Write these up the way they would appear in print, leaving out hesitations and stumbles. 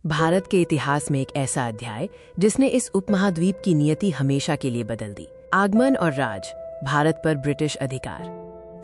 भारत के इतिहास में एक ऐसा अध्याय जिसने इस उपमहाद्वीप की नियति हमेशा के लिए बदल दी। आगमन और राज, भारत पर ब्रिटिश अधिकार।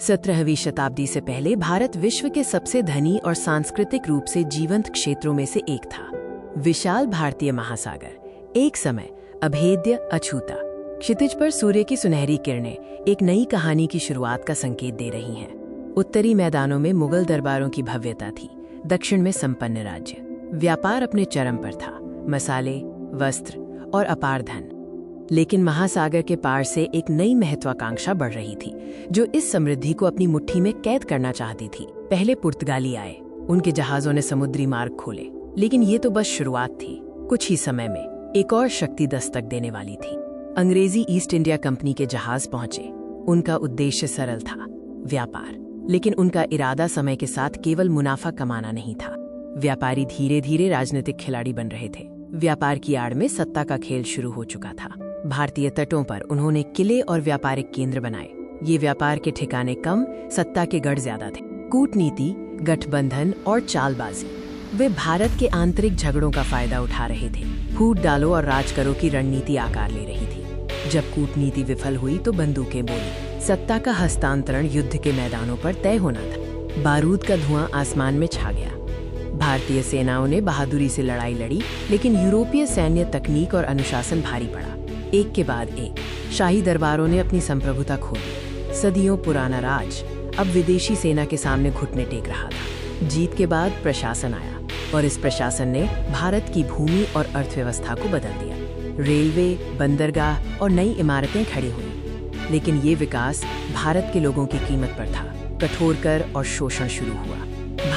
17वीं शताब्दी से पहले भारत विश्व के सबसे धनी और सांस्कृतिक रूप से जीवंत क्षेत्रों में से एक था। विशाल भारतीय महासागर, एक समय अभेद्य, अछूता। क्षितिज पर सूर्य की सुनहरी किरणें एक नई कहानी की शुरुआत का संकेत दे रही हैं। उत्तरी मैदानों में मुगल दरबारों की भव्यता थी, दक्षिण में संपन्न राज्य। व्यापार अपने चरम पर था, मसाले, वस्त्र और अपार धन। लेकिन महासागर के पार से एक नई महत्वाकांक्षा बढ़ रही थी, जो इस समृद्धि को अपनी मुट्ठी में कैद करना चाहती थी। पहले पुर्तगाली आए, उनके जहाजों ने समुद्री मार्ग खोले, लेकिन ये तो बस शुरुआत थी। कुछ ही समय में एक और शक्ति दस्तक देने वाली थी। अंग्रेजी ईस्ट इंडिया कंपनी के जहाज पहुंचे। उनका उद्देश्य सरल था, व्यापार, लेकिन उनका इरादा समय के साथ केवल मुनाफा कमाना नहीं था। व्यापारी धीरे धीरे राजनीतिक खिलाड़ी बन रहे थे। व्यापार की आड़ में सत्ता का खेल शुरू हो चुका था। भारतीय तटों पर उन्होंने किले और व्यापारिक केंद्र बनाए। ये व्यापार के ठिकाने कम, सत्ता के गढ़ ज्यादा थे। कूटनीति, गठबंधन और चालबाजी, वे भारत के आंतरिक झगड़ों का फायदा उठा रहे थे। फूट डालो और राज करो की रणनीति आकार ले रही थी। जब कूटनीति विफल हुई तो बंदूकें बोली। सत्ता का हस्तांतरण युद्ध के मैदानों पर तय होना था। बारूद का धुआं आसमान में छा गया। भारतीय सेनाओं ने बहादुरी से लड़ाई लड़ी, लेकिन यूरोपीय सैन्य तकनीक और अनुशासन भारी पड़ा। एक के बाद एक शाही दरबारों ने अपनी संप्रभुता खो दी। सदियों पुराना राज अब विदेशी सेना के सामने घुटने टेक रहा था। जीत के बाद प्रशासन आया, और इस प्रशासन ने भारत की भूमि और अर्थव्यवस्था को बदल दिया। रेलवे, बंदरगाह और नई इमारतें खड़ी हुई। लेकिन ये विकास भारत के लोगों की कीमत पर था। कठोर कर और शोषण शुरू हुआ।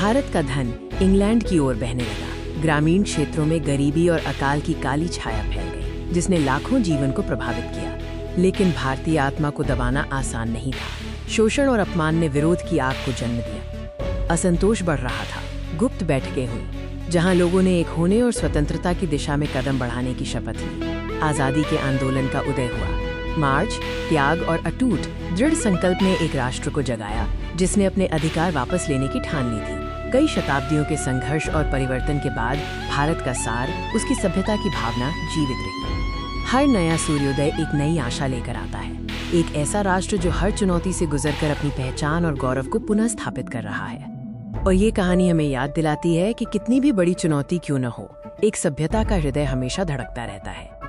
भारत का धन इंग्लैंड की ओर बहने लगा। ग्रामीण क्षेत्रों में गरीबी और अकाल की काली छाया फैल गई, जिसने लाखों जीवन को प्रभावित किया। लेकिन भारतीय आत्मा को दबाना आसान नहीं था। शोषण और अपमान ने विरोध की आग को जन्म दिया। असंतोष बढ़ रहा था। गुप्त बैठकें हुई, जहां लोगों ने एक होने और स्वतंत्रता की दिशा में कदम बढ़ाने की शपथ ली। आजादी के आंदोलन का उदय हुआ। मार्च, त्याग और अटूट दृढ़ संकल्प ने एक राष्ट्र को जगाया, जिसने अपने अधिकार वापस लेने की ठान ली थी। कई शताब्दियों के संघर्ष और परिवर्तन के बाद भारत का सार, उसकी सभ्यता की भावना जीवित रही। हर नया सूर्योदय एक नई आशा लेकर आता है। एक ऐसा राष्ट्र जो हर चुनौती से गुजरकर अपनी पहचान और गौरव को पुनः स्थापित कर रहा है। और ये कहानी हमें याद दिलाती है कि कितनी भी बड़ी चुनौती क्यों न हो, एक सभ्यता का हृदय हमेशा धड़कता रहता है।